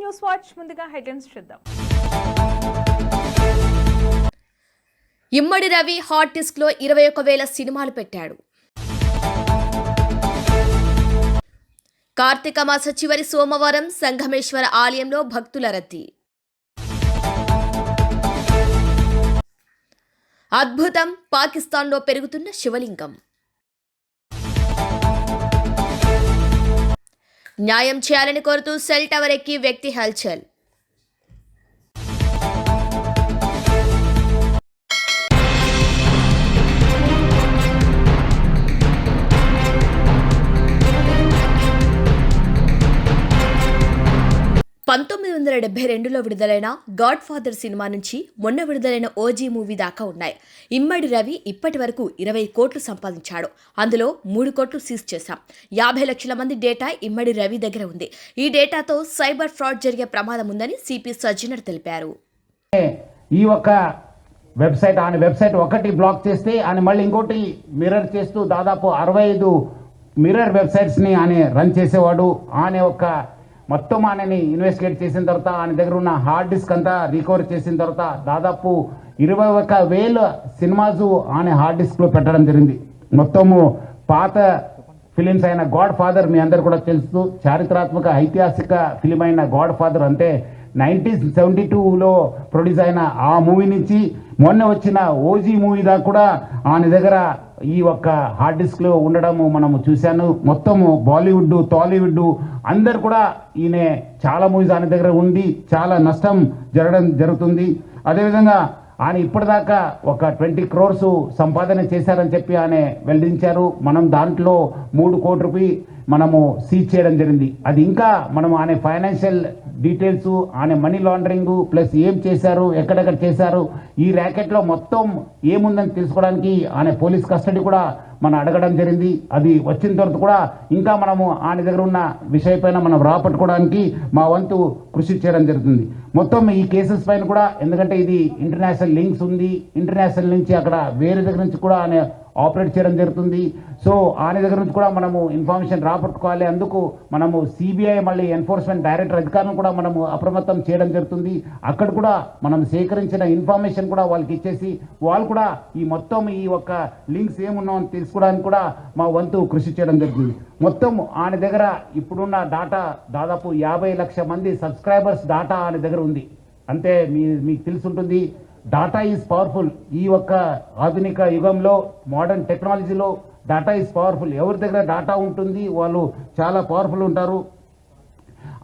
News watch ముందుగా headlines చూద్దాం. ఇమ్మడి Ravi hot disc లో 21,000 సినిమాలు పెట్టాడు. కార్తీక మాస చివరి సోమవారం సంగమేశ్వర ఆలయంలో భక్తుల రద్దీ. అద్భుతం, పాకిస్తాన్లో పెరుగుతున్న శివలింగం. న్యాయం చేయాలని కోరుతూ సెల్ టవర్ ఎక్కి వ్యక్తి హల్చల్. లో విడుదలైన గాడ్ ఫాదర్ సినిమా నుంచి మొన్న విడుదలైన ఓజీ మూవీ దాకా ఉన్నాయి. ఇమ్మడి రవి ఇప్పటి వరకు 20 కోట్లు సంపాదించాడు. అందులో 3 కోట్లు సీజ్ చేశాం. 50 లక్షల మంది డేటా ఇమ్మడి రవి దగ్గర ఉంది. ఈ డేటాతో సైబర్ ఫ్రాడ్ జరిగే ప్రమాదం ఉందని సిపి సజ్జనర్ తెలిపారు. ఈ ఒక్క వెబ్సైట్ ఒకటి బ్లాక్ చేస్తే ఆయన మళ్ళీ ఇంకోటి మిర్రర్ చేస్తూ దాదాపు 65 మిర్రర్ వెబ్సైట్స్ ని ఆయన రన్ చేసేవాడు. ఆయన ఒక మొత్తం ఆయనని ఇన్వెస్టిగేట్ చేసిన తర్వాత ఆయన దగ్గర ఉన్న హార్డ్ డిస్క్ అంతా రికవర్ చేసిన తర్వాత దాదాపు 21,000 సినిమాస్ ఆయన హార్డ్ డిస్క్ లో పెట్టడం జరిగింది. మొత్తము పాత ఫిలిమ్స్ అయిన గాడ్ ఫాదర్ మీ అందరు కూడా తెలుసు, చారిత్రాత్మక ఐతిహాసిక ఫిలిం అయిన గాడ్ ఫాదర్ అంటే 1972లో ప్రొడ్యూస్ అయిన ఆ మూవీ నుంచి మొన్న వచ్చిన ఓజీ మూవీ దాకా కూడా ఆయన దగ్గర ఈ ఒక్క హార్డ్ డిస్క్ లో ఉండడము మనము చూశాను. మొత్తము బాలీవుడ్, టాలీవుడ్ అందరు కూడా ఈయన చాలా మూవీస్ ఆయన దగ్గర ఉండి చాలా నష్టం జరుగుతుంది. అదేవిధంగా ఆయన ఇప్పటిదాకా ఒక 20 crores సంపాదన చేశారని చెప్పి ఆయన వెల్లడించారు. మనం దాంట్లో 3 కోట్ల రూపాయలు మనము సీజ్ చేయడం జరిగింది. అది ఇంకా మనం ఆయన ఫైనాన్షియల్ డీటెయిల్స్, ఆయన మనీ లాండరింగ్ ప్లస్ ఏం చేశారు, ఎక్కడెక్కడ చేశారు, ఈ ర్యాకెట్లో మొత్తం ఏముందని తెలుసుకోవడానికి ఆయన పోలీస్ కస్టడీ కూడా మనం అడగడం జరిగింది. అది వచ్చిన తర్వాత కూడా ఇంకా మనము ఆయన దగ్గర ఉన్న విషయపైన మనం రాపట్టుకోవడానికి మా వంతు కృషి చేయడం జరుగుతుంది. మొత్తం ఈ కేసెస్ పైన కూడా, ఎందుకంటే ఇది ఇంటర్నేషనల్ లింక్స్ ఉంది, ఇంటర్నేషనల్ నుంచి అక్కడ వేరే దగ్గర నుంచి కూడా ఆయన ఆపరేట్ చేయడం జరుగుతుంది. సో ఆయన దగ్గర నుంచి కూడా మనము ఇన్ఫర్మేషన్ రాపట్టుకోవాలి. అందుకు మనము సిబిఐ మళ్ళీ ఎన్ఫోర్స్మెంట్ డైరెక్టర్ అధికారులను కూడా మనము అప్రమత్తం చేయడం జరుగుతుంది. అక్కడ కూడా మనం సేకరించిన ఇన్ఫర్మేషన్ కూడా వాళ్ళకి ఇచ్చేసి వాళ్ళు కూడా ఈ మొత్తం ఈ ఒక్క లింక్స్ ఏమున్నామని తెలుసుకోవడానికి కూడా మా వంతు కృషి చేయడం జరుగుతుంది. మొత్తం ఆయన దగ్గర ఇప్పుడున్న డాటా దాదాపు 50 లక్షల మంది సబ్స్క్రైబర్స్ డాటా ఆయన దగ్గర ఉంది. అంటే మీకు తెలుసుంటుంది, డాటా ఈజ్ పవర్ఫుల్. ఈ ఒక్క ఆధునిక యుగంలో మోడర్న్ టెక్నాలజీలో డాటా ఈజ్ పవర్ఫుల్. ఎవరి దగ్గర డాటా ఉంటుంది వాళ్ళు చాలా పవర్ఫుల్ ఉంటారు.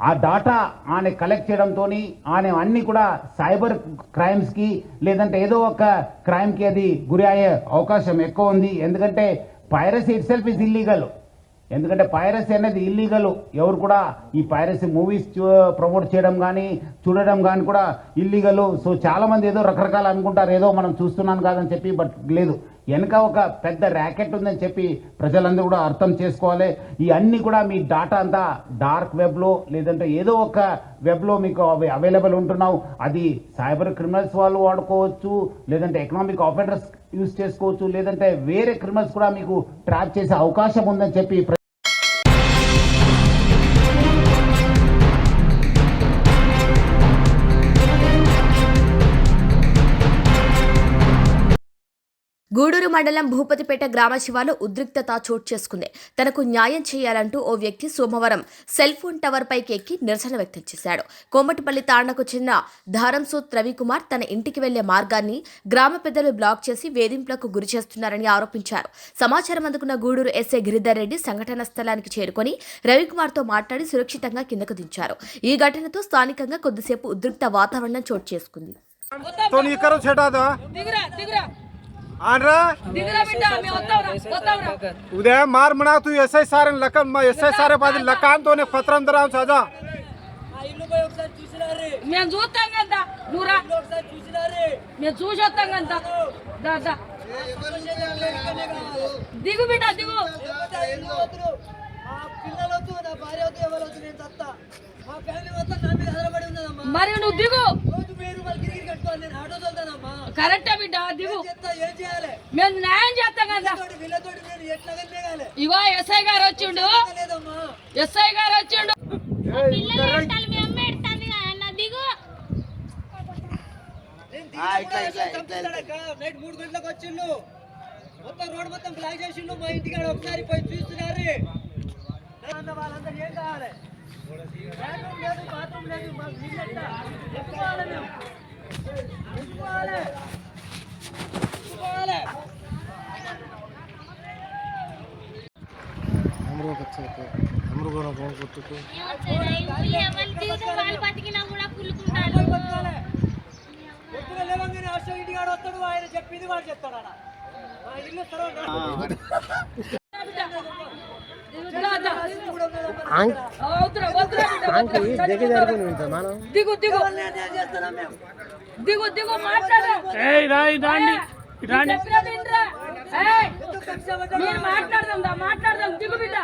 ఆ డాటా ఆయన కలెక్ట్ చేయడంతో ఆయన అన్ని కూడా సైబర్ క్రైమ్స్కి లేదంటే ఏదో ఒక క్రైమ్కి అది గురి అయ్యే అవకాశం ఎక్కువ ఉంది. ఎందుకంటే piracy it self is illegal. ఎందుకంటే పైరసీ అనేది ఇల్లీగల్. ఎవరు కూడా ఈ పైరసీ మూవీస్ ప్రమోట్ చేయడం కానీ చూడడం కానీ కూడా ఇల్లీగల్. సో చాలా మంది ఏదో రకరకాలు అనుకుంటారు, ఏదో మనం చూస్తున్నాం కాదని చెప్పి, బట్ లేదు, వెనక ఒక పెద్ద ర్యాకెట్ ఉందని చెప్పి ప్రజలందరూ కూడా అర్థం చేసుకోవాలి. ఈ అన్ని కూడా మీ డాటా అంతా డార్క్ వెబ్లో లేదంటే ఏదో ఒక వెబ్లో మీకు అవి అవైలబుల్ ఉంటున్నావు. అది సైబర్ క్రిమినల్స్ వాళ్ళు వాడుకోవచ్చు, లేదంటే ఎకనామిక్ ఆఫెండర్స్ యూజ్ చేసుకోవచ్చు, లేదంటే వేరే క్రిమినల్స్ కూడా మీకు ట్రాప్ చేసే అవకాశం ఉందని చెప్పి గూడూరు మండలం భూపతిపేట గ్రామ శివాలో ఉద్రిక్తత చోటు చేసుకుంది. తనకు న్యాయం చేయాలంటూ ఓ వ్యక్తి సోమవారం సెల్ ఫోన్ టవర్ పైకి ఎక్కి నిరసన వ్యక్తం చేశాడు. కోమటిపల్లి తాండకు చెందిన ధారంసూత్ రవికుమార్ తన ఇంటికి వెళ్లే మార్గాన్ని గ్రామ పెద్దలు బ్లాక్ చేసి వేధింపులకు గురి చేస్తున్నారని ఆరోపించారు. సమాచారం అందుకున్న గూడూరు ఎస్ఐ గిరిధర్ రెడ్డి సంఘటన స్థలానికి చేరుకుని రవికుమార్తో మాట్లాడి సురక్షితంగా కిందకు దించారు. ఈ ఘటనతో స్థానికంగా కొద్దిసేపు ఉద్రిక్త వాతావరణం చోటు చేసుకుంది. उद्या मार म्हणा तू एसआय सारे लकन एसआय सारे पादी लकान तो ने पत्रम दराव साजा मैं చూస్తాంగంత దూరా मैं చూసొస్తాంగంత దాదా దిగు బిడ్డ దిగు పిల్లలతో నా భార్యతో ఎవరొచ్చు నేను చత్తా మా ఫ్యామిలీ మొత్తం నా మీద ఆధారపడి ఉన్నదమ్మా మరి నువ్వు దిగు రోజు మీరు గిరిగిరి కట్టుకోవాలి నేను ఆటో తోలుతానమ్మా కరెక్టా బిడ్డ దిగు ఏం చేయాలి మేము న్యాయం చేస్తాం కదా వీళ్ళతోటి నేను ఎట్లా వెళ్ళగాలి ఇగో ఎస్ఐ గారు వచ్చిండు ఎస్ఐ గారు వచ్చిండు పిల్లలు మీ అమ్మ ఎడతాంది నైట్ 3 గంటలకు వచ్చిండు, మొత్తం రోడ్ మొత్తం బ్లాక్ చేసిండు. మా ఇంటికాడ ఒకసారి పోయి చూస్తున్నారు. వాళ్ళందరూ ఏం కావాలి? బాత్రూమ్ లేదు, బాత్రూమ్ లేదు. మాకు నీళ్ళెట్లా ఎత్తుకోవాలి, మేము ఎత్తుకోవాలి, ఎత్తుకోవాలి. పొద్దున లేవంగానే అశోక్ ఇంటికాడ వస్తాడు, ఆయన చెప్పింది వాడు చెప్తాడు. ఆడ మా ఇల్లు దిగు దిగు దిగు దిగు మాట్లాడు. మాట్లాడదాం దిగు బిడ్డ.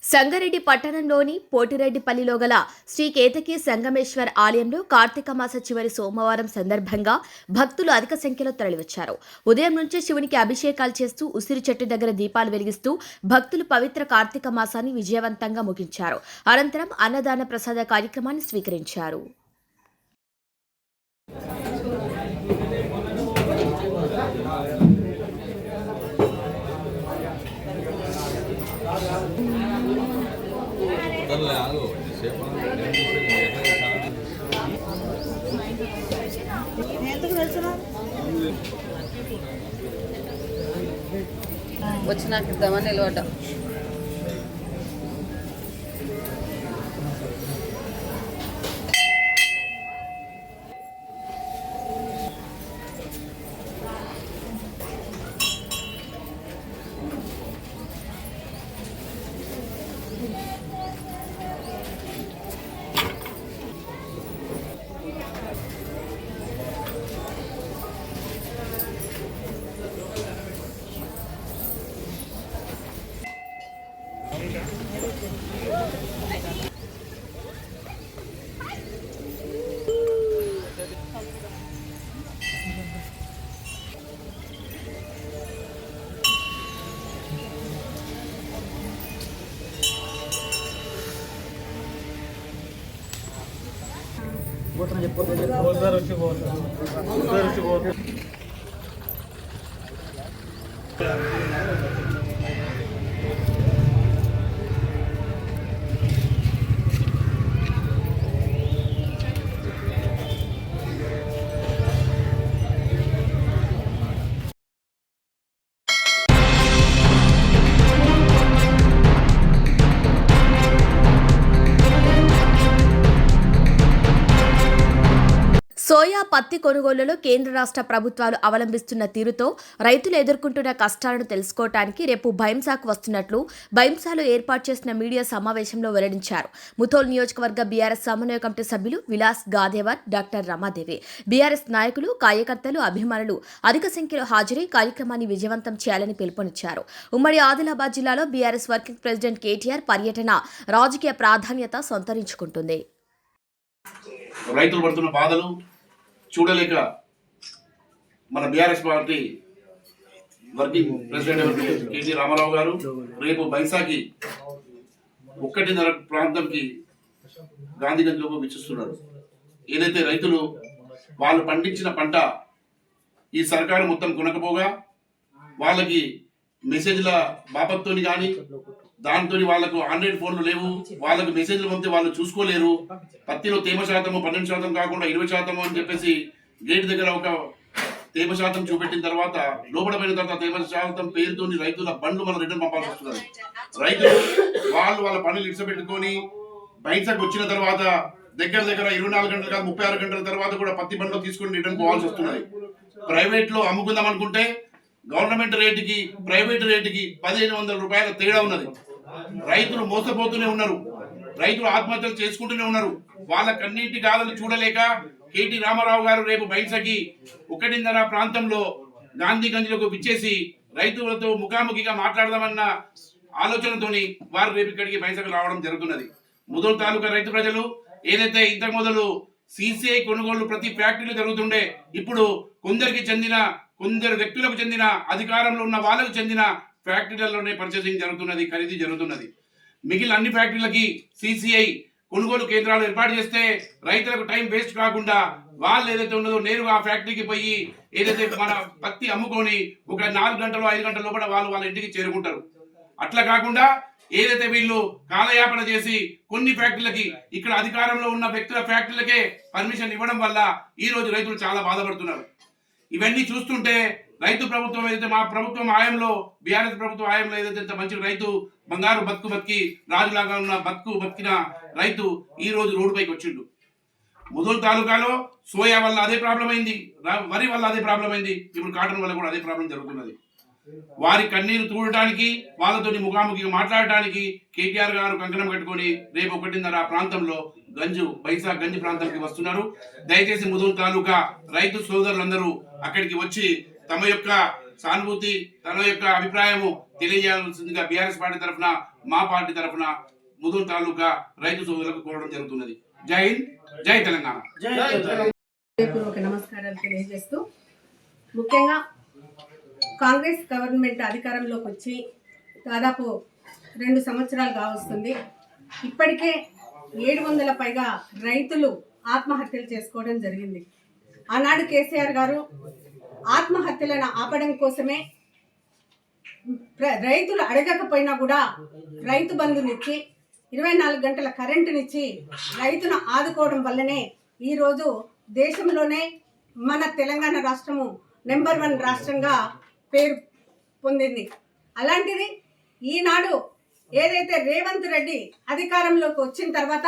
సంగారెడ్డి పట్టణంలోని పోటిరెడ్డిపల్లిలో గల శ్రీ కేతకి సంగమేశ్వర్ ఆలయంలో కార్తీక మాస చివరి సోమవారం సందర్భంగా భక్తులు అధిక సంఖ్యలో తరలివచ్చారు. ఉదయం నుంచే శివునికి అభిషేకాలు చేస్తూ ఉసిరి చెట్టు దగ్గర దీపాలు వెలిగిస్తూ భక్తులు పవిత్ర కార్తీక మాసాన్ని విజయవంతంగా ముగించారు. అనంతరం అన్నదాన ప్రసాద కార్యక్రమాన్ని స్వీకరించారు. వచ్చినాక ఇద్దామని నిలబడ్డాం. సోయా పత్తి కొనుగోలులో కేంద్ర రాష్ట్ర ప్రభుత్వాలు అవలంబిస్తున్న తీరుతో రైతులు ఎదుర్కొంటున్న కష్టాలను తెలుసుకోవడానికి రేపు భైంసాకు వస్తున్నట్లు భైంసాలో ఏర్పాటు చేసిన మీడియా సమావేశంలో వెల్లడించారు. ముథోల్ నియోజకవర్గ బీఆర్ఎస్ సమన్వయ కమిటీ సభ్యులు విలాస్ గాదేవర్, డాక్టర్ రమాదేవి, బీఆర్ఎస్ నాయకులు, కార్యకర్తలు, అభిమానులు అధిక సంఖ్యలో హాజరై కార్యక్రమాన్ని విజయవంతం చేయాలని పిలుపునిచ్చారు. ఉమ్మడి ఆదిలాబాద్ జిల్లాలో బీఆర్ఎస్ వర్కింగ్ ప్రెసిడెంట్ కేటీఆర్ పర్యటన రాజకీయ ప్రాధాన్యత సంతరించుకుంటుంది. రైతులు పడుతున్న బాధలు చూడలేక మన BRS party working president KT Rama Rao garu రేపు బైసాకి 1:30 ప్రాంతంకి గాంధీగంజ్లో విచ్చిస్తున్నారు. ఏదైతే రైతులు వాళ్ళు పండించిన పంట ఈ సర్కారు మొత్తం కొనకపోగా వాళ్ళకి మెసేజ్ల బాపత్తోని కానీ దాంతో వాళ్ళకు ఆండ్రాయిడ్ ఫోన్లు లేవు, వాళ్ళకు మెసేజ్లు పంపితే వాళ్ళు చూసుకోలేరు. పత్తిలో తేమ శాతము 12% కాకుండా 20% అని చెప్పేసి గేట్ దగ్గర ఒక తేమ శాతం చూపెట్టిన తర్వాత లోపడమైన తర్వాత తేమ శాతం పేరుతో రైతుల బండ్లు మనం రిటర్న్ పంపాల్సి వస్తున్నారు. రైతులు వాళ్ళ పనులు ఇడిచిపెట్టుకొని బయటకు వచ్చిన తర్వాత దగ్గర 24 గంటలు కాదు 36 గంటల తర్వాత కూడా పత్తి బండ్లు తీసుకొని రిటర్న్ పోవాల్సి వస్తున్నది. ప్రైవేట్ లో అమ్ముకుందాం అనుకుంటే గవర్నమెంట్ రేటుకి ప్రైవేట్ రేటుకి 1500 రూపాయల తేడా ఉన్నది. రైతులు మోసపోతూనే ఉన్నారు, రైతులు ఆత్మహత్యలు చేసుకుంటూనే ఉన్నారు. వాళ్ళకన్నింటి గాథలు చూడలేక కేటీ రామారావు గారు రేపు బైసకి 1:30 ప్రాంతంలో గాంధీగంజ్లకు విచ్చేసి రైతులతో ముఖాముఖిగా మాట్లాడదామన్న ఆలోచనతోని వారు రేపు ఇక్కడికి బైసకు రావడం జరుగుతున్నది. ముదోల్ తాలూకా రైతు ప్రజలు ఏదైతే ఇంతకు మొదలు సీసీఐ కొనుగోళ్లు ప్రతి ఫ్యాక్టరీలో జరుగుతుండే, ఇప్పుడు కొందరు వ్యక్తులకు చెందిన అధికారంలో ఉన్న వాళ్ళకు చెందిన ఫ్యాక్టరీలలోనే పర్చేసింగ్ జరుగుతున్నది, ఖరీదు జరుగుతున్నది. మిగిలిన అన్ని ఫ్యాక్టరీలకి CCI కొనుగోలు కేంద్రాలు ఏర్పాటు చేస్తే రైతులకు టైం వేస్ట్ కాకుండా వాళ్ళు ఏదైతే ఉన్నదో నేరుగా ఆ ఫ్యాక్టరీకి పోయి ఏదైతే మన పత్తి అమ్ముకొని ఒక 4 గంటలు 5 గంటల లోపల వాళ్ళ ఇంటికి చేరుకుంటారు. అట్లా కాకుండా ఏదైతే వీళ్ళు కాలయాపన చేసి కొన్ని ఫ్యాక్టరీలకి ఇక్కడ అధికారంలో ఉన్న వ్యక్తుల ఫ్యాక్టరీలకే పర్మిషన్ ఇవ్వడం వల్ల ఈ రోజు రైతులు చాలా బాధపడుతున్నారు. ఇవన్నీ చూస్తుంటే రైతు ప్రభుత్వం ఏదైతే మా ప్రభుత్వం హయాంలో బీఆర్ఎస్ ప్రభుత్వం హయాంలో ఏదైతే ఇంత మంచి రైతు బంగారు బతికి రాజులాగా ఉన్న బతికిన రైతు ఈ రోజు రోడ్డుపైకి వచ్చిండు. ముదోల్ తాలూకాలో సోయా వల్ల అదే ప్రాబ్లం అయింది, వరి వల్ల అదే ప్రాబ్లం అయింది, ఇప్పుడు కాటన్ వల్ల కూడా అదే ప్రాబ్లం జరుగుతున్నది. వారి కన్నీరు తూడటానికి వాళ్ళతో ముఖాముఖిగా మాట్లాడటానికి కేటీఆర్ గారు కంకణం కట్టుకొని రేపు 1:30 ప్రాంతంలో బైసా గంజ్ ప్రాంతానికి వస్తున్నారు. దయచేసి ముదోల్ తాలూకా రైతు సోదరులందరూ అక్కడికి వచ్చి తమ యొక్క సానుభూతి, తన యొక్క అభిప్రాయము తెలియజేయాల్సిందిగా బీఆర్ఎస్ పార్టీ తరఫున, మా పార్టీ తరఫున ముదోల్ తాలూకా రైతు సోదరులకు కోరడం జరుగుతున్నది. జై హింద్, జై తెలంగాణ. పూర్వక నమస్కారాలు తెలియజేస్తూ, ముఖ్యంగా కాంగ్రెస్ గవర్నమెంట్ అధికారంలోకి వచ్చి దాదాపు 2 సంవత్సరాలు కావస్తుంది. ఇప్పటికే 700 పైగా రైతులు ఆత్మహత్యలు చేసుకోవడం జరిగింది. ఆనాడు కేసీఆర్ గారు ఆత్మహత్యలను ఆపడం కోసమే రైతులు అడగకపోయినా కూడా రైతు బంధునిచ్చి 24 గంటల కరెంటునిచ్చి రైతును ఆదుకోవడం వల్లనే ఈరోజు దేశంలోనే మన తెలంగాణ రాష్ట్రము నెంబర్ 1 రాష్ట్రంగా పేరు పొందింది. అలాంటిది ఈనాడు ఏదైతే రేవంత్ రెడ్డి అధికారంలోకి వచ్చిన తర్వాత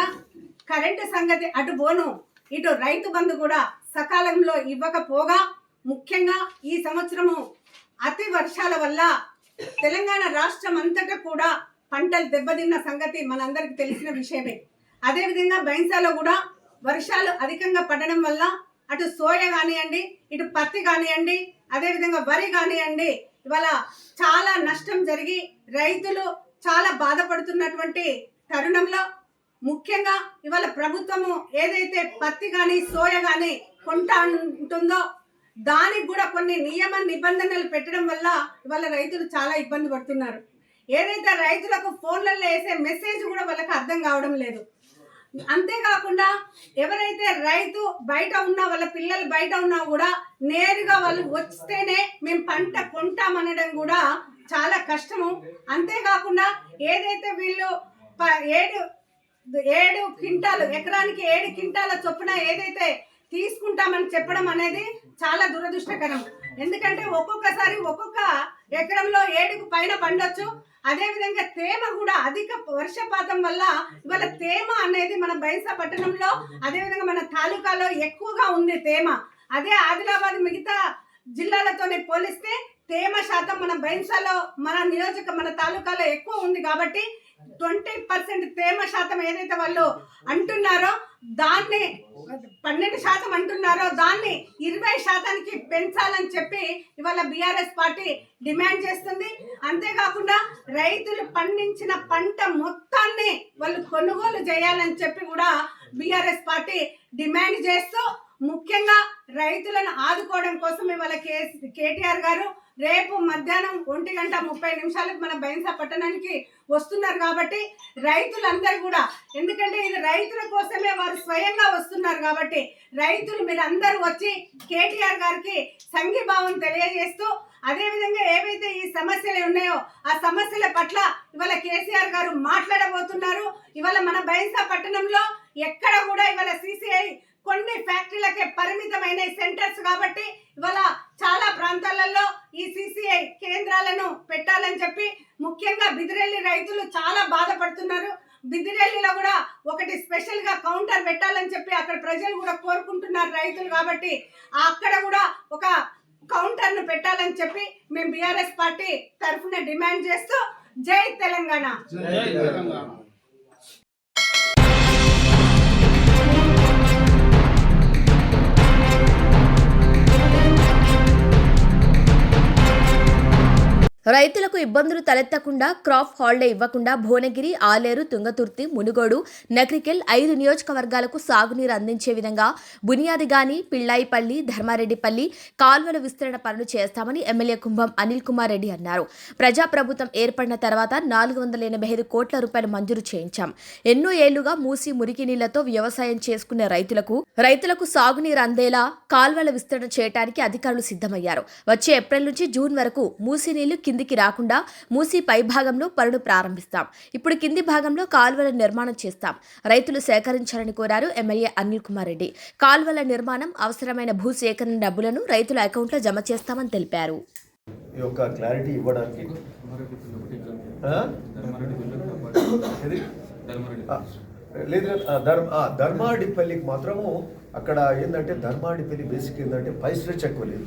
కరెంటు సంగతి అటు పోను, ఇటు రైతు బంధు కూడా సకాలంలో ఇవ్వకపోగా, ముఖ్యంగా ఈ సంవత్సరము అతి వర్షాల వల్ల తెలంగాణ రాష్ట్రం అంతటా కూడా పంటలు దెబ్బతిన్న సంగతి మనందరికి తెలిసిన విషయమే. అదేవిధంగా బైన్సాలో కూడా వర్షాలు అధికంగా పడడం వల్ల అటు సోయా కానివ్వండి, ఇటు పత్తి కానివ్వండి, అదేవిధంగా వరి కానివ్వండి, ఇవాళ చాలా నష్టం జరిగి రైతులు చాలా బాధపడుతున్నటువంటి తరుణంలో ముఖ్యంగా ఇవాళ ప్రభుత్వము ఏదైతే పత్తి కానీ సోయా కానీ కొంటా ఉంటుందో దానికి కూడా కొన్ని నియమ నిబంధనలు పెట్టడం వల్ల ఇవాళ రైతులు చాలా ఇబ్బంది పడుతున్నారు. ఏదైతే రైతులకు ఫోన్లలో వేసే మెసేజ్ కూడా వాళ్ళకి అర్థం కావడం లేదు. అంతేకాకుండా ఎవరైతే రైతు బయట ఉన్నా, వాళ్ళ పిల్లలు బయట ఉన్నా కూడా నేరుగా వాళ్ళు వస్తేనే మేము పంట కొంటామనడం కూడా చాలా కష్టము. అంతేకాకుండా ఏదైతే వీళ్ళు 7 క్వింటాలు ఎకరానికి 7 క్వింటాల చొప్పున ఏదైతే తీసుకుంటామని చెప్పడం అనేది చాలా దురదృష్టకరం. ఎందుకంటే ఒక్కొక్కసారి ఒక్కొక్క ఎకరంలో 7కు పైన పండొచ్చు. అదేవిధంగా తేమ కూడా అధిక వర్షపాతం వల్ల ఇవాళ తేమ అనేది మన బైన్సా పట్టణంలో, అదేవిధంగా మన తాలూకాలో ఎక్కువగా ఉంది తేమ. అదే ఆదిలాబాద్ మిగతా జిల్లాలతోనే పోలిస్తే తేమ శాతం మన బైన్సాలో మన తాలూకాలో ఎక్కువ ఉంది. కాబట్టి 20% తేమ శాతం ఏదైతే వాళ్ళు అంటున్నారో దాన్ని 12% అంటున్నారో దాన్ని 20%కి పెంచాలని చెప్పి ఇవాళ బీఆర్ఎస్ పార్టీ డిమాండ్ చేస్తుంది. అంతేకాకుండా రైతులు పండించిన పంట మొత్తాన్ని వాళ్ళు కొనుగోలు చేయాలని చెప్పి కూడా బీఆర్ఎస్ పార్టీ డిమాండ్ చేస్తూ, ముఖ్యంగా రైతులను ఆదుకోవడం కోసం ఇవాళ కేటీఆర్ గారు రేపు మధ్యాహ్నం 1:30 మన బైన్సా పట్టణానికి వస్తున్నారు. కాబట్టి రైతులందరూ కూడా, ఎందుకంటే ఇది రైతుల కోసమే వారు స్వయంగా వస్తున్నారు కాబట్టి రైతులు మీరందరూ వచ్చి కేటీఆర్ గారికి సంఘీభావం తెలియజేస్తూ, అదేవిధంగా ఏవైతే ఈ సమస్యలు ఉన్నాయో ఆ సమస్యల పట్ల ఇవాళ కేసీఆర్ గారు మాట్లాడబోతున్నారు. ఇవాళ మన బైన్సా పట్టణంలో ఎక్కడ కూడా ఇవాళ CCI కొన్ని ఫ్యాక్టరీలకే పరిమితమైన సెంటర్స్ కాబట్టి ఇవాళ చాలా ప్రాంతాలలో ఈ CCI కేంద్రాలను పెట్టాలని చెప్పి, ముఖ్యంగా బిదిరెల్లి రైతులు చాలా బాధపడుతున్నారు. బిదిరెల్లిలో కూడా ఒకటి స్పెషల్ గా కౌంటర్ పెట్టాలని చెప్పి అక్కడ ప్రజలు కూడా కోరుకుంటున్నారు రైతులు. కాబట్టి అక్కడ కూడా ఒక కౌంటర్ ను పెట్టాలని చెప్పి మేము బీఆర్ఎస్ పార్టీ తరఫున డిమాండ్ చేస్తూ, జై తెలంగాణ. రైతులకు ఇబ్బందులు తలెత్తకుండా క్రాప్ హాలిడే ఇవ్వకుండా భువనగిరి, ఆలేరు, తుంగతుర్తి, మునుగోడు, నకరికెల్ 5 నియోజకవర్గాలకు సాగునీరు అందించే విధంగా బునియాదిగాని, పిళ్ళాయిపల్లి, ధర్మారెడ్డిపల్లి కాల్వల విస్తరణ పనులు చేస్తామని ఎమ్మెల్యే కుంభం అనిల్ కుమార్ రెడ్డి అన్నారు. ప్రజాప్రభుత్వం ఏర్పడిన తర్వాత 485 కోట్ల రూపాయలు మంజూరు చేయించాం. ఎన్నో ఏళ్లుగా మూసి మురికి నీళ్లతో వ్యవసాయం చేసుకునే రైతులకు సాగునీరు అందేలా కాల్వల విస్తరణ చేయడానికి అధికారులు సిద్ధమయ్యారు. వచ్చే ఏప్రిల్ నుంచి జూన్ వరకు మూసి నీళ్లు కిందికి రాకుండా మూసి పై భాగంలో పనులు ప్రారంభిస్తాం. ఇప్పుడు కింది భాగంలో కాల్వల నిర్మాణం చేస్తాం. రైతులు సేకరించాలని కోరారు ఎమ్మెల్యే అనిల్ కుమార్ రెడ్డి. కాల్వల నిర్మాణం అవసరమైన భూ సేకరణ డబ్బులను రైతుల అకౌంట్లో జమ చేస్తామని తెలిపారు. ఈ యొక్క క్లారిటీ ఇవ్వడానికి లేదు ధర్మాడిపల్లికి మాత్రము అక్కడ ఏంటంటే ధర్మాడిపల్లి బేసిక్ ఏంటంటే పై స్ట్రెచ్ ఎక్కువ లేదు.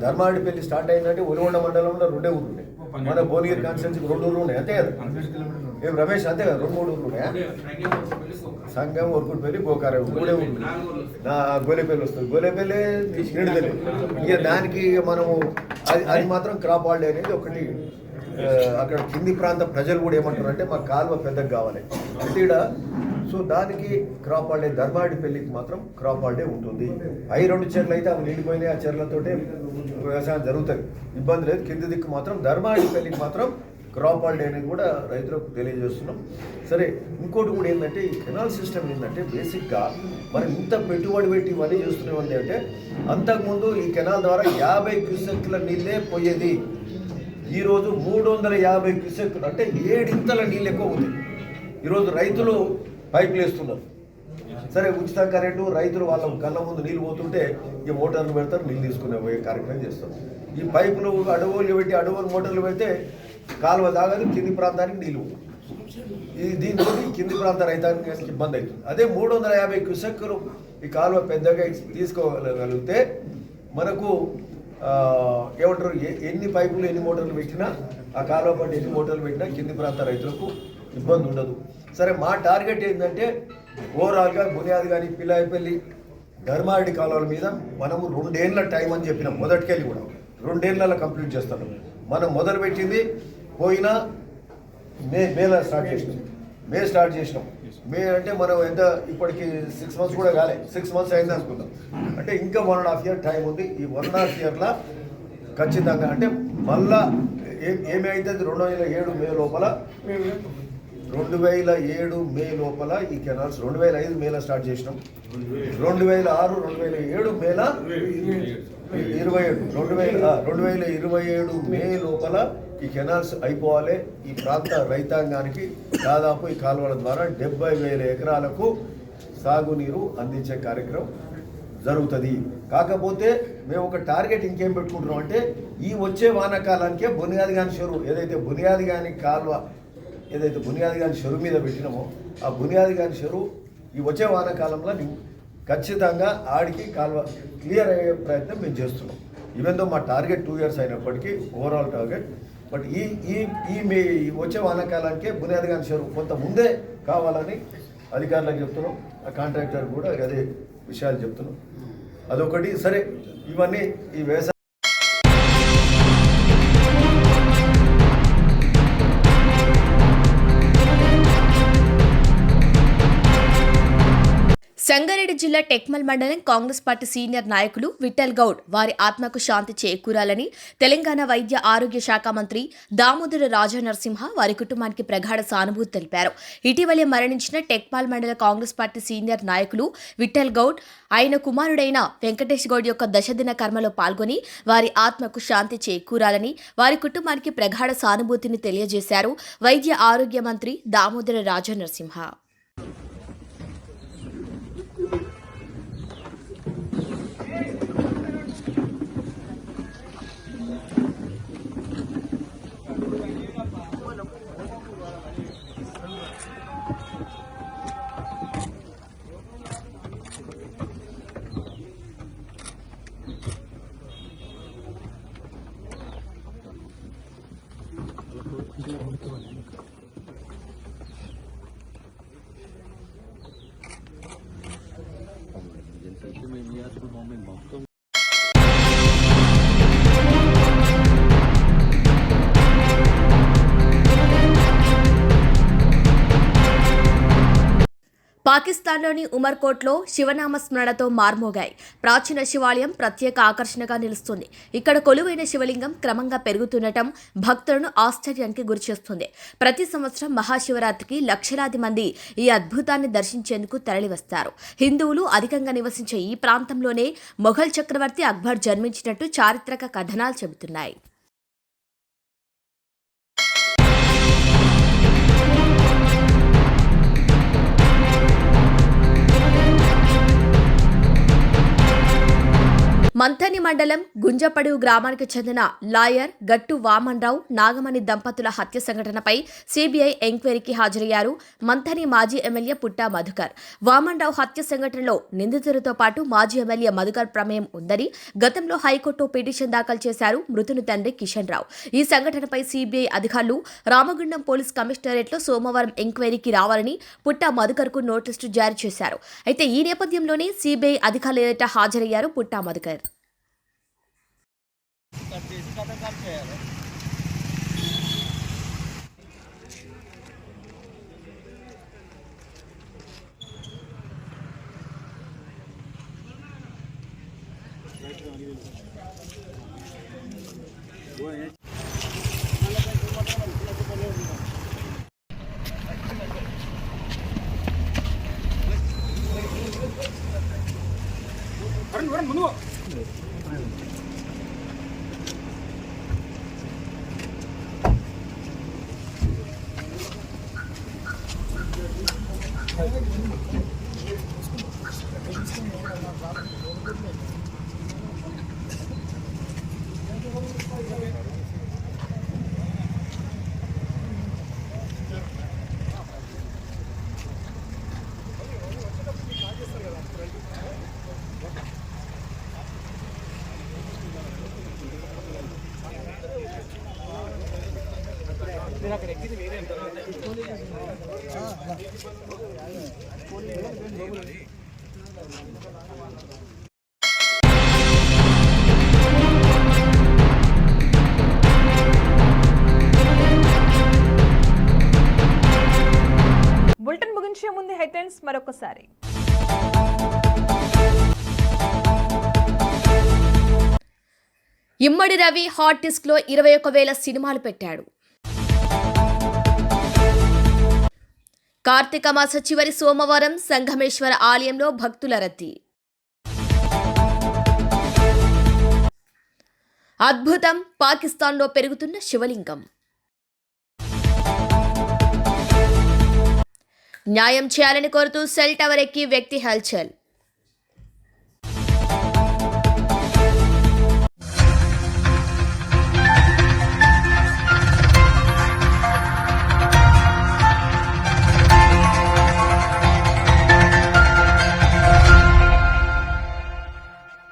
ధర్మాడిపల్లి స్టార్ట్ అయిందంటే ఉలిగొండ మండలంలో 2 ఊర్లు ఉన్నాయి. మన భువనగిరి కాన్స్టిట్యున్సీకి 2 ఊర్లు ఉన్నాయి, అంతే కదా ఏం రమేష్, అంతే కదా 2-3 ఊర్లు ఉన్నాయా? సంగం, ఒరుకుడిపల్లి, గోకారం 3 ఊర్లు. నా గోలేపల్లి వస్తుంది, గోలేపల్లి నిడుదలే. ఇక దానికి మనము అది మాత్రం క్రాప్ హాలిడే అనేది ఒకటి. అక్కడ కింది ప్రాంత ప్రజలు కూడా ఏమంటారు అంటే మాకు కాలువ పెద్దగా కావాలి అంటే ఇక్కడ. సో దానికి క్రాప్ హాలిడే ధర్మాడిపల్లికి మాత్రం క్రాప్ హాలిడే ఉంటుంది. 2 చెర్లు అయితే అవి నిండిపోయినాయి, ఆ చెర్లతోటే వ్యవసాయం జరుగుతుంది, ఇబ్బంది లేదు. కింది దిక్కు మాత్రం ధర్మాడిపల్లికి మాత్రం క్రాప్ హాలిడే అనేది కూడా రైతులకు తెలియజేస్తున్నాం. సరే, ఇంకోటి కూడా ఏంటంటే ఈ కెనాల్ సిస్టమ్ ఏంటంటే బేసిక్గా మనం ఇంత పెట్టుబడి పెట్టి ఇవన్నీ చేస్తున్నామంటే అంటే అంతకుముందు ఈ కెనాల్ ద్వారా 50 క్యూసెక్ల నీళ్ళే పోయేది. ఈరోజు 350 క్యూసెక్లు అంటే 7 ఇంతల నీళ్ళు ఎక్కువ ఉంది. ఈరోజు రైతులు పైపులు వేస్తున్నారు. సరే, ఉచిత కరెంటు, రైతులు వాళ్ళ కళ్ళ ముందు నీళ్ళు పోతుంటే ఈ మోటార్లు పెడతారు, నీళ్ళు తీసుకునే పోయే కార్యక్రమం చేస్తారు. ఈ పైపులు అడవులు పెట్టి అడవులు మోటార్లు పెడితే కాలువ తాగదు, కింది ప్రాంతానికి నీళ్ళు. దీంతో కింది ప్రాంత రైతాంగానికి ఇబ్బంది అవుతుంది. అదే 350 క్యూసెక్లు ఈ కాలువ పెద్దగా తీసుకోగలిగితే మనకు ఏమంటారు, ఎన్ని పైపులు ఎన్ని మోటార్లు పెట్టినా ఆ కాలువ పట్టి ఎన్ని మోటార్లు పెట్టినా కింది ప్రాంత రైతులకు ఇబ్బంది ఉండదు. సరే, మా టార్గెట్ ఏంటంటే ఓవరాల్గా బునియాది కానీ పిల్లాయిపల్లి, ధర్మారెడ్డి కాలువల మీద మనము 2 ఏళ్ళ టైం అని చెప్పినాం. మొదటికెళ్ళి కూడా 2 ఏళ్ళలో కంప్లీట్ చేస్తున్నాం. మనం మొదలుపెట్టింది పోయిన మేలో స్టార్ట్ చేసినాం. మే అంటే మనం ఎంత ఇప్పటికి 6 మంత్స్ కూడా కాలే, 6 మంత్స్ అయింది అనుకుందాం. అంటే ఇంకా 1.5 ఇయర్ టైం ఉంది. ఈ 1.5 ఇయర్లో ఖచ్చితంగా అంటే మళ్ళా ఏమి అవుతుంది 2007 మే లోపల 2007 మే లోపల ఈ కెనాల్స్ 2005 మేలో స్టార్ట్ చేసినాం. 2006 2007 మేలో 2027 మే లోపల ఈ కెనాల్స్ అయిపోవాలి. ఈ ప్రాంత రైతాంగానికి దాదాపు ఈ కాలువల ద్వారా 70,000 ఎకరాలకు సాగునీరు అందించే కార్యక్రమం జరుగుతుంది. కాకపోతే మేము ఒక టార్గెట్ ఇంకేం పెట్టుకుంటున్నాం అంటే ఈ వచ్చే వానాకాలానికే బునియాది గాని చెరువు ఏదైతే బునియాది గాని కాలువ ఏదైతే బునియాది గాని చెరువు మీద పెట్టినామో ఆ బునియాది గాని చెరువు ఈ వచ్చే వానాకాలంలో ఖచ్చితంగా ఆడికి కాలువ క్లియర్ అయ్యే ప్రయత్నం మేము చేస్తున్నాం. ఈవెన్ దో మా టార్గెట్ 2 ఇయర్స్ అయినప్పటికీ ఓవరాల్ టార్గెట్. బట్ ఈ వచ్చే వానాకాలానికే బునియాది గాని చెరువు కొంత ముందే కావాలని అధికారులకు చెప్తున్నాం. ఆ కాంట్రాక్టర్ కూడా అదే విషయాలు చెప్తున్నాం. అదొకటి. సరే, ఇవన్నీ ఈ వ్యవసాయ సంగారెడ్డి జిల్లా టెక్మల్ మండలం కాంగ్రెస్ పార్టీ సీనియర్ నాయకులు విఠల్ గౌడ్ వారి ఆత్మకు శాంతి చేకూరాలని తెలంగాణ వైద్య ఆరోగ్య శాఖ మంత్రి దామోదర రాజనరసింహ వారి కుటుంబానికి ప్రగాఢ సానుభూతి తెలిపారు. ఇటీవలే మరణించిన టెక్మాల్ మండల కాంగ్రెస్ పార్టీ సీనియర్ నాయకులు విఠల్ గౌడ్ ఆయన కుమారుడైన వెంకటేష్ గౌడ్ యొక్క దశదిన కర్మలో పాల్గొని వారి ఆత్మకు శాంతి చేకూరాలని వారి కుటుంబానికి ప్రగాఢ సానుభూతిని తెలియజేశారు వైద్య ఆరోగ్య మంత్రి దామోదర రాజనరసింహ. పాకిస్తాన్లోని ఉమర్కోట్లో శివనామ స్మరణతో మార్మోగాయి. ప్రాచీన శివాలయం ప్రత్యేక ఆకర్షణగా నిలుస్తుంది. ఇక్కడ కొలువైన శివలింగం క్రమంగా పెరుగుతుండటం భక్తులను ఆశ్చర్యానికి గురిచేస్తుంది. ప్రతి సంవత్సరం మహాశివరాత్రికి లక్షలాది మంది ఈ అద్భుతాన్ని దర్శించేందుకు తరలివస్తారు. హిందువులు అధికంగా నివసించే ఈ ప్రాంతంలోనే మొఘల్ చక్రవర్తి అక్బర్ జన్మించినట్టు చారిత్రక కథనాలు చెబుతున్నాయి. మంథని మండలం గుంజపడుగు గ్రామానికి చెందిన లాయర్ గట్టు వామన్రావు నాగమణి దంపతుల హత్య సంఘటనపై సిబిఐ ఎంక్వైరీకి హాజరయ్యారు మంథని మాజీ ఎమ్మెల్యే పుట్టా మధుకర్. వామన్రావు హత్య సంఘటనలో నిందితులతో పాటు మాజీ ఎమ్మెల్యే మధుకర్ ప్రమేయం ఉందని గతంలో హైకోర్టు పిటిషన్ దాఖలు చేశారు మృతుని తండ్రి కిషన్ రావు. ఈ సంఘటనపై సిబిఐ అధికారులు రామగుండం పోలీస్ కమిషనరేట్లో సోమవారం ఎంక్వైరీకి రావాలని పుట్టా మధుకర్కు నోటీసు జారీ చేశారు. అయితే ఈ నేపథ్యంలోనే సిబిఐ అధికారులు ఎదుట హాజరయ్యారు పుట్టా మధుకర్. బులెటిన్ ముగించే ముందు హెడ్లైన్స్ మరొకసారి. ఇమ్మడి రవి హాట్ డిస్క్ లో 21,000 సినిమాలు పెట్టాడు. కార్తీక మాస చివరి సోమవారం సంగమేశ్వర ఆలయంలో భక్తుల రద్దీ. అద్భుతం, పాకిస్తాన్లో పెరుగుతున్న శివలింగం. న్యాయం చేయాలని కోరుతూ సెల్ టవర్ ఎక్కి వ్యక్తి హల్చల్.